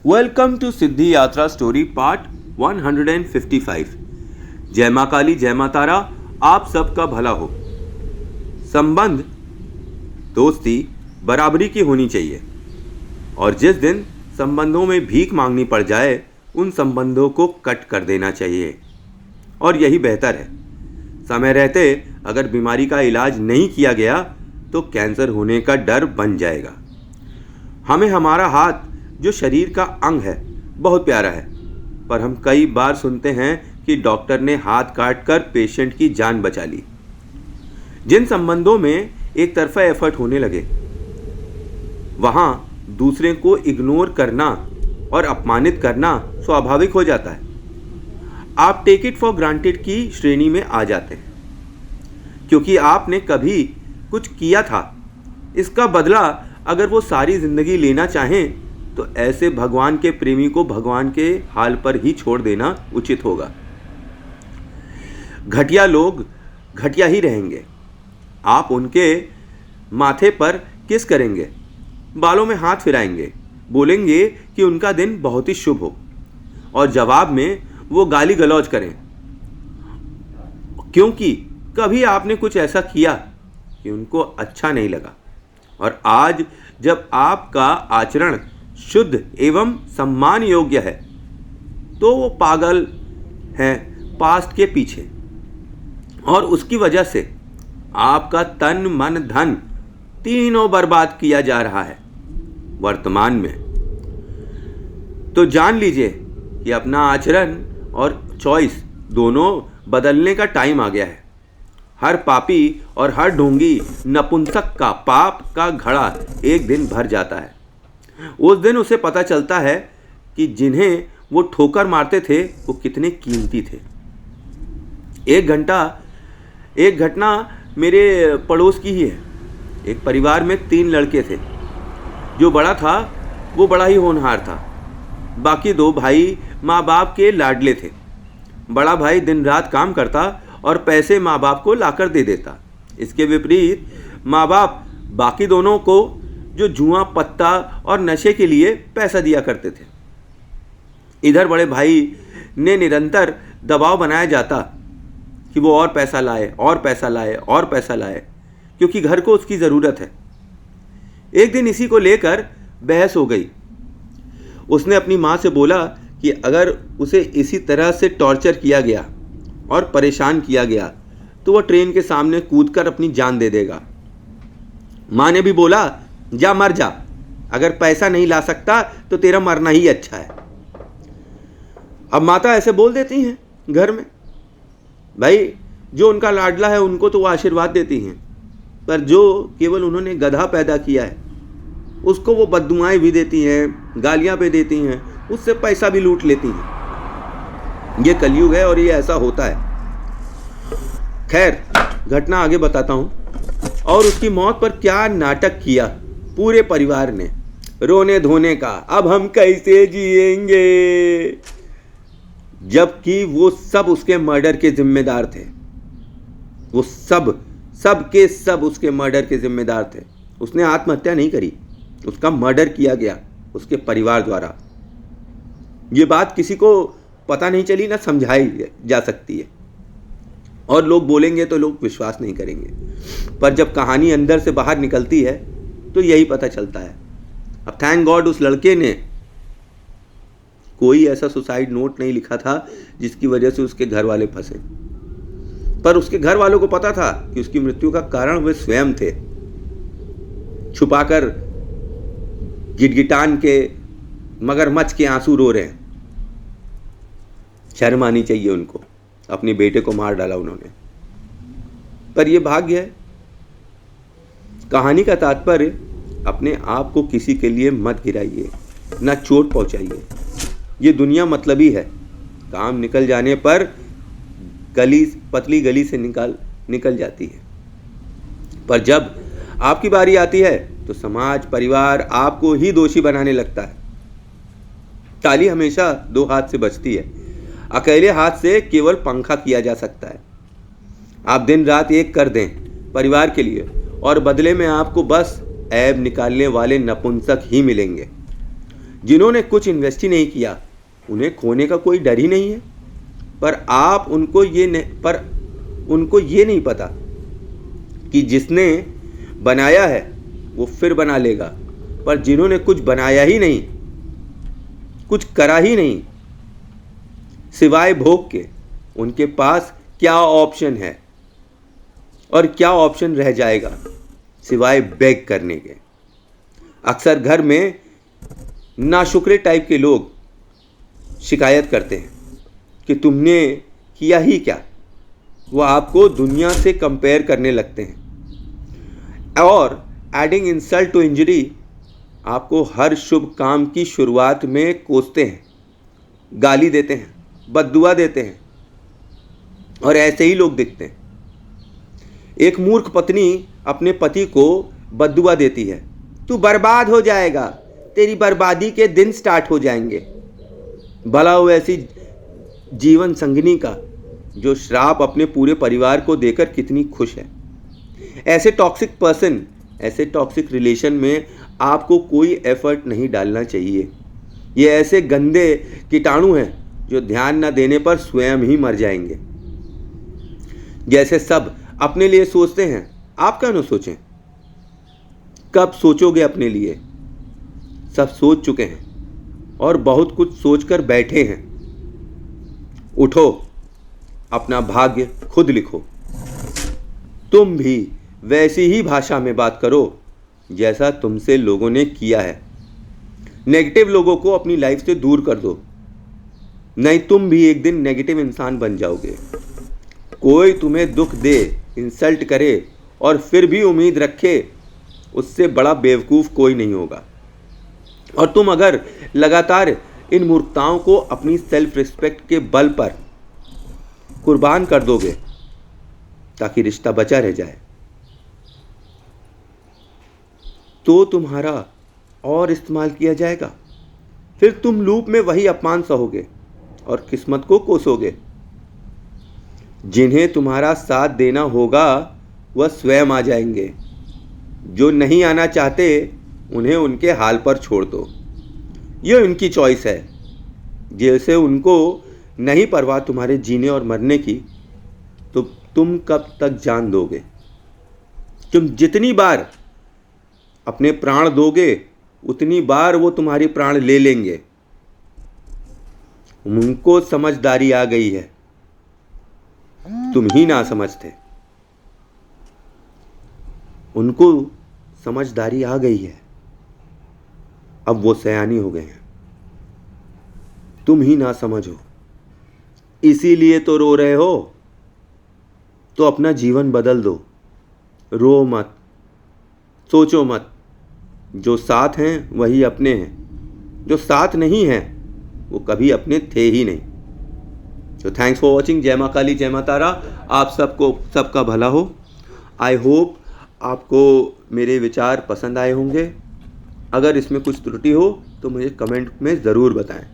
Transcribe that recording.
Welcome to सिद्धि यात्रा story part 155। जय माँ काली, जय माँ तारा, आप सबका भला हो। संबंध दोस्ती बराबरी की होनी चाहिए और जिस दिन संबंधों में भीख मांगनी पड़ जाए उन संबंधों को कट कर देना चाहिए और यही बेहतर है। समय रहते अगर बीमारी का इलाज नहीं किया गया तो कैंसर होने का डर बन जाएगा। हमें हमारा हाथ जो शरीर का अंग है बहुत प्यारा है, पर हम कई बार सुनते हैं कि डॉक्टर ने हाथ काट कर पेशेंट की जान बचा ली। जिन संबंधों में एक तरफा एफर्ट होने लगे वहां दूसरे को इग्नोर करना और अपमानित करना स्वाभाविक हो जाता है। आप टेक इट फॉर ग्रांटेड की श्रेणी में आ जाते हैं क्योंकि आपने कभी कुछ किया था। इसका बदला अगर वो सारी जिंदगी लेना चाहें तो ऐसे भगवान के प्रेमी को भगवान के हाल पर ही छोड़ देना उचित होगा। घटिया लोग घटिया ही रहेंगे। आप उनके माथे पर किस करेंगे, बालों में हाथ फिराएंगे, बोलेंगे कि उनका दिन बहुत ही शुभ हो और जवाब में वो गाली गलौज करें क्योंकि कभी आपने कुछ ऐसा किया कि उनको अच्छा नहीं लगा। और आज जब आपका आचरण शुद्ध एवं सम्मान योग्य है तो वो पागल हैं पास्ट के पीछे और उसकी वजह से आपका तन मन धन तीनों बर्बाद किया जा रहा है वर्तमान में। तो जान लीजिए कि अपना आचरण और चॉइस दोनों बदलने का टाइम आ गया है। हर पापी और हर ढोंगी नपुंसक का पाप का घड़ा एक दिन भर जाता है। उस दिन उसे पता चलता है कि जिन्हें वो ठोकर मारते थे वो कितने कीमती थे। एक घटना मेरे पड़ोस की ही है। एक परिवार में 3 लड़के थे। जो बड़ा था वो बड़ा ही होनहार था। बाकी 2 भाई माँ बाप के लाडले थे। बड़ा भाई दिन रात काम करता और पैसे माँ बाप को लाकर दे देता। इसके विपरीत माँ बाप बाकी दोनों को जो जुआ पत्ता और नशे के लिए पैसा दिया करते थे। इधर बड़े भाई ने निरंतर दबाव बनाया जाता कि वो और पैसा लाए और पैसा लाए और पैसा लाए क्योंकि घर को उसकी ज़रूरत है। एक दिन इसी को लेकर बहस हो गई। उसने अपनी माँ से बोला कि अगर उसे इसी तरह से टॉर्चर किया गया और परेशान किया गया तो वह ट्रेन के सामने कूदकर अपनी जान दे देगा। माँ ने भी बोला, जा मर जा, अगर पैसा नहीं ला सकता तो तेरा मरना ही अच्छा है। अब माता ऐसे बोल देती हैं घर में। भाई जो उनका लाडला है उनको तो वो आशीर्वाद देती हैं, पर जो केवल उन्होंने गधा पैदा किया है उसको वो बद्दुआएं भी देती हैं, गालियां भी देती हैं, उससे पैसा भी लूट लेती हैं। ये कलयुग है और ये ऐसा होता है। खैर घटना आगे बताता हूँ। और उसकी मौत पर क्या नाटक किया पूरे परिवार ने, रोने धोने का, अब हम कैसे जिएंगे, जबकि वो सब उसके मर्डर के जिम्मेदार थे। वो सब के सब उसके मर्डर के जिम्मेदार थे। उसने आत्महत्या नहीं करी, उसका मर्डर किया गया उसके परिवार द्वारा। ये बात किसी को पता नहीं चली ना समझाई जा सकती है और लोग बोलेंगे तो लोग विश्वास नहीं करेंगे, पर जब कहानी अंदर से बाहर निकलती है तो यही पता चलता है। अब थैंक गॉड उस लड़के ने कोई ऐसा सुसाइड नोट नहीं लिखा था जिसकी वजह से उसके घर वाले फंसे, पर उसके घर वालों को पता था कि उसकी मृत्यु का कारण वे स्वयं थे। छुपाकर गिटगिटान के मगरमच्छ के आंसू रो रहे हैं। शर्म आनी चाहिए उनको, अपने बेटे को मार डाला उन्होंने। पर यह भाग्य है। कहानी का तात्पर्य, अपने आप को किसी के लिए मत गिराइए, ना चोट पहुंचाइए। ये दुनिया मतलबी है। काम निकल जाने पर पतली गली से निकल जाती है, पर जब आपकी बारी आती है तो समाज परिवार आपको ही दोषी बनाने लगता है। ताली हमेशा 2 हाथ से बजती है। अकेले हाथ से केवल पंखा किया जा सकता है। आप दिन रात एक कर दें परिवार के लिए और बदले में आपको बस ऐब निकालने वाले नपुंसक ही मिलेंगे। जिन्होंने कुछ इन्वेस्ट ही नहीं किया उन्हें खोने का कोई डर ही नहीं है। पर उनको ये नहीं पता कि जिसने बनाया है वो फिर बना लेगा, पर जिन्होंने कुछ बनाया ही नहीं, कुछ करा ही नहीं सिवाय भोग के, उनके पास क्या ऑप्शन है और क्या ऑप्शन रह जाएगा सिवाय बेग करने के। अक्सर घर में नाशुक्रे टाइप के लोग शिकायत करते हैं कि तुमने किया ही क्या। वो आपको दुनिया से कंपेयर करने लगते हैं और एडिंग इंसल्ट टू इंजरी आपको हर शुभ काम की शुरुआत में कोसते हैं, गाली देते हैं, बद्दुआ देते हैं और ऐसे ही लोग दिखते हैं। एक मूर्ख पत्नी अपने पति को बद्दुआ देती है, तू बर्बाद हो जाएगा, तेरी बर्बादी के दिन स्टार्ट हो जाएंगे। भला हो ऐसी जीवन संगिनी का जो श्राप अपने पूरे परिवार को देकर कितनी खुश है। ऐसे टॉक्सिक पर्सन, ऐसे टॉक्सिक रिलेशन में आपको कोई एफर्ट नहीं डालना चाहिए। ये ऐसे गंदे कीटाणु हैं जो ध्यान न देने पर स्वयं ही मर जाएंगे। जैसे सब अपने लिए सोचते हैं, आप क्यों न सोचें? कब सोचोगे अपने लिए? सब सोच चुके हैं और बहुत कुछ सोचकर बैठे हैं। उठो, अपना भाग्य खुद लिखो। तुम भी वैसी ही भाषा में बात करो जैसा तुमसे लोगों ने किया है। नेगेटिव लोगों को अपनी लाइफ से दूर कर दो, नहीं तुम भी एक दिन नेगेटिव इंसान बन जाओगे। कोई तुम्हें दुख दे, इंसल्ट करे और फिर भी उम्मीद रखे, उससे बड़ा बेवकूफ़ कोई नहीं होगा। और तुम अगर लगातार इन मूर्खताओं को अपनी सेल्फ रिस्पेक्ट के बल पर कुर्बान कर दोगे ताकि रिश्ता बचा रह जाए, तो तुम्हारा और इस्तेमाल किया जाएगा। फिर तुम लूप में वही अपमान सहोगे और किस्मत को कोसोगे। जिन्हें तुम्हारा साथ देना होगा वह स्वयं आ जाएंगे। जो नहीं आना चाहते उन्हें उनके हाल पर छोड़ दो। ये उनकी चॉइस है। जैसे उनको नहीं परवाह तुम्हारे जीने और मरने की, तो तुम कब तक जान दोगे? तुम जितनी बार अपने प्राण दोगे उतनी बार वो तुम्हारी प्राण ले लेंगे। उनको समझदारी आ गई है, तुम ही ना समझते। उनको समझदारी आ गई है, अब वो सयानी हो गए हैं, तुम ही ना समझो। इसीलिए तो रो रहे हो। तो अपना जीवन बदल दो। रो मत, सोचो मत। जो साथ हैं वही अपने हैं, जो साथ नहीं हैं वो कभी अपने थे ही नहीं। तो थैंक्स फॉर वॉचिंग। जय माँ काली, जय माँ तारा। आप सबका भला हो। आई होप आपको मेरे विचार पसंद आए होंगे। अगर इसमें कुछ त्रुटि हो तो मुझे कमेंट में ज़रूर बताएं।